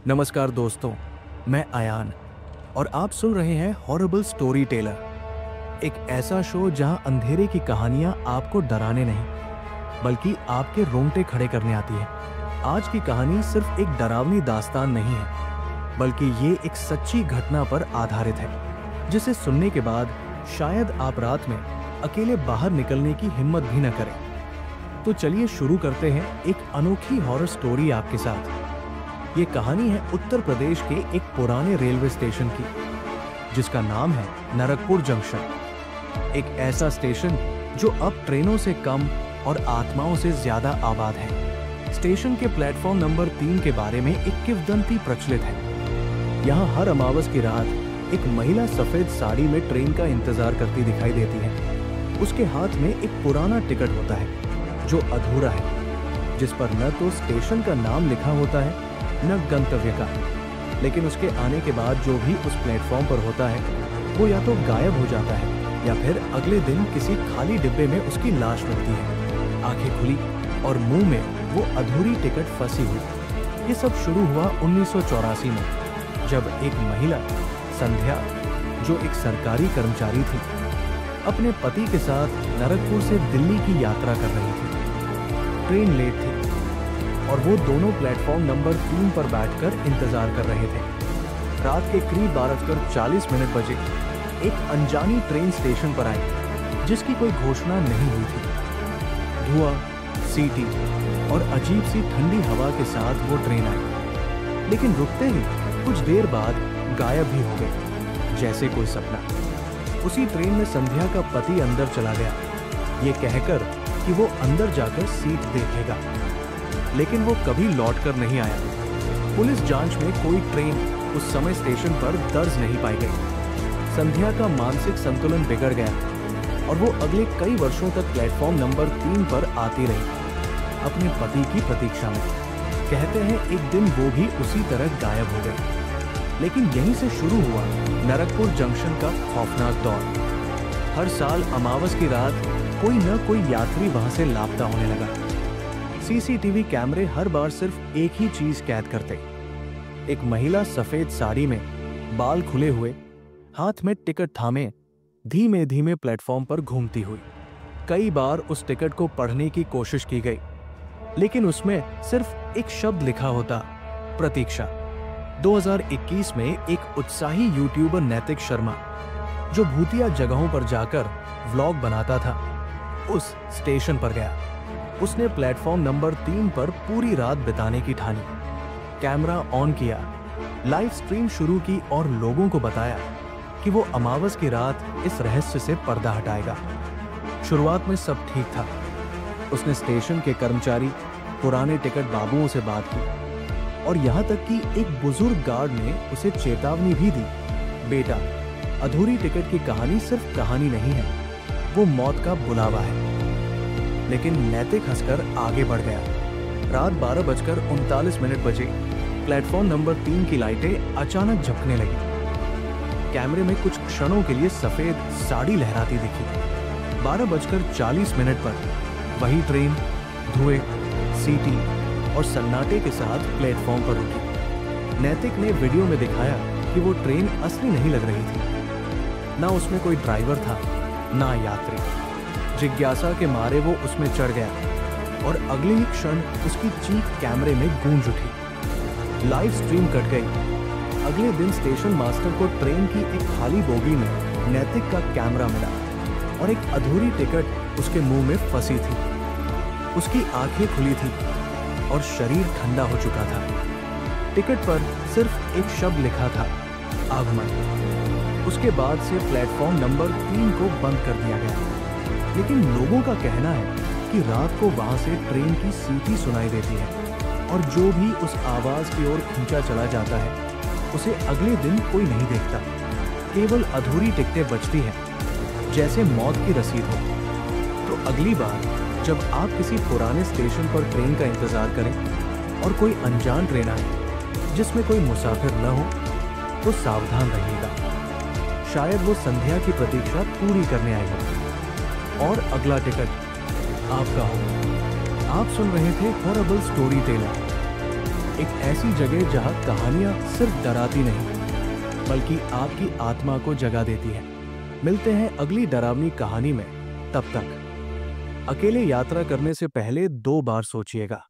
नमस्कार दोस्तों, मैं अयान और आप सुन रहे हैं हॉरिबल स्टोरी टेलर, एक ऐसा शो जहां अंधेरे की कहानियां आपको डराने नहीं बल्कि आपके रोंगटे खड़े करने आती है। आज की कहानी सिर्फ एक डरावनी दास्तान नहीं है, बल्कि ये एक सच्ची घटना पर आधारित है जिसे सुनने के बाद शायद आप रात में अकेले बाहर निकलने की हिम्मत भी न करें। तो चलिए शुरू करते हैं एक अनोखी हॉरर स्टोरी आपके साथ। ये कहानी है उत्तर प्रदेश के एक पुराने रेलवे स्टेशन की, जिसका नाम है नरकपुर जंक्शन। एक ऐसा स्टेशन जो अब ट्रेनों से कम और आत्माओं से ज्यादा आबाद है। स्टेशन के प्लेटफॉर्म नंबर 3 के बारे में एक किंवदंती प्रचलित है। यहाँ हर अमावस की रात एक महिला सफेद साड़ी में ट्रेन का इंतजार करती दिखाई देती है। उसके हाथ में एक पुराना टिकट होता है जो अधूरा है, जिस पर न तो स्टेशन का नाम लिखा होता है न गंतव्य का। लेकिन उसके आने के बाद जो भी उस प्लेटफॉर्म पर होता है वो या तो गायब हो जाता है या फिर अगले दिन किसी खाली डिब्बे में उसकी लाश मिलती है, आंखें खुली और मुंह में वो अधूरी टिकट फंसी हुई। ये सब शुरू हुआ 1984 में, जब एक महिला संध्या, जो एक सरकारी कर्मचारी थी, अपने पति के साथ नरकपुर से दिल्ली की यात्रा कर रही थी। ट्रेन लेट थी और वो दोनों प्लेटफॉर्म नंबर 3 पर बैठकर इंतजार कर रहे थे। रात के करीब 12:40 बजे एक अनजानी ट्रेन स्टेशन पर आई, जिसकी कोई घोषणा नहीं हुई थी। धुआं, सीटी और अजीब सी ठंडी हवा के साथ वो ट्रेन आई, लेकिन रुकते ही कुछ देर बाद गायब भी हो गई, जैसे कोई सपना। उसी ट्रेन में संध्या का पति अंदर चला गया, ये कहकर कि वो अंदर जाकर सीट देखेगा, लेकिन वो कभी लौटकर नहीं आया। पुलिस जांच में कोई ट्रेन उस समय स्टेशन पर दर्ज नहीं पाई गई। संध्या का मानसिक संतुलन बिगड़ गया और वो अगले कई वर्षों तक प्लेटफॉर्म नंबर 3 पर आती रही, अपने पति की प्रतीक्षा में। कहते हैं एक दिन वो भी उसी तरह गायब हो गई। लेकिन यहीं से शुरू हुआ नरकपुर जंक्शन का खौफनाक दौर। हर साल अमावस की रात कोई न कोई यात्री वहां से लापता होने लगा। सीसीटीवी कैमरे हर बार सिर्फ एक ही चीज कैद करते, एक महिला सफेद साड़ी में, बाल खुले हुए, हाथ में टिकट थामे, धीमे धीमे प्लेटफॉर्म पर घूमती हुई। कई बार उस टिकट को पढ़ने की कोशिश की गई, लेकिन उसमें सिर्फ एक शब्द लिखा होता, प्रतीक्षा। 2021 में एक उत्साही यूट्यूबर नैतिक शर्मा, जो भूतिया जगहों पर जाकर व्लॉग बनाता था, उस स्टेशन पर गया। उसने प्लेटफॉर्म नंबर 3 पर पूरी रात बिताने की ठानी। कैमरा ऑन किया, लाइव स्ट्रीम शुरू की और लोगों को बताया कि वो अमावस की रात इस रहस्य से पर्दा हटाएगा। शुरुआत में सब ठीक था। उसने स्टेशन के कर्मचारी, पुराने टिकट बाबुओं से बात की और यहाँ तक कि एक बुजुर्ग गार्ड ने उसे चेतावनी भी दी, बेटा, अधूरी टिकट की कहानी सिर्फ कहानी नहीं है, वो मौत का बुलावा है। लेकिन नैतिक हंसकर आगे बढ़ गया। रात 12:39 बजे प्लेटफॉर्म नंबर 3 की लाइटें अचानक झपकने लगी। कैमरे में कुछ क्षणों के लिए सफेद साड़ी लहराती दिखी। 12:40 पर वही ट्रेन धुएं, सीटी और सन्नाटे के साथ प्लेटफॉर्म पर रुकी। नैतिक ने वीडियो में दिखाया कि वो ट्रेन असली नहीं लग रही थी। ना उसमें कोई ड्राइवर था, ना यात्री। जिज्ञासा के मारे वो उसमें चढ़ गया और अगले ही क्षण उसकी चीख कैमरे में गूंज उठी। लाइव स्ट्रीम कट गई। अगले दिन स्टेशन मास्टर को ट्रेन की एक खाली बोगी में नैतिक का कैमरा मिला और एक अधूरी टिकट उसके मुंह में फंसी थी। उसकी आंखें खुली थी और शरीर ठंडा हो चुका था। टिकट पर सिर्फ एक शब्द लिखा था, आगमन। उसके बाद से प्लेटफॉर्म नंबर 3 को बंद कर दिया गया। लेकिन लोगों का कहना है कि रात को वहां से ट्रेन की सीटी सुनाई देती है और जो भी उस आवाज की ओर खींचा चला जाता है उसे अगले दिन कोई नहीं देखता। केवल अधूरी टिकटें बचती हैं, जैसे मौत की रसीद हो। तो अगली बार जब आप किसी पुराने स्टेशन पर ट्रेन का इंतजार करें और कोई अनजान ट्रेन आए जिसमें कोई मुसाफिर न हो, तो सावधान रहिएगा। शायद वो संध्या की प्रतीक्षा पूरी करने आई हो और अगला टिकट आपका हो। आप सुन रहे थे हॉरिबल स्टोरी टेलर। एक ऐसी जगह जहां कहानियां सिर्फ डराती नहीं बल्कि आपकी आत्मा को जगा देती है। मिलते हैं अगली डरावनी कहानी में। तब तक अकेले यात्रा करने से पहले 2 बार सोचिएगा।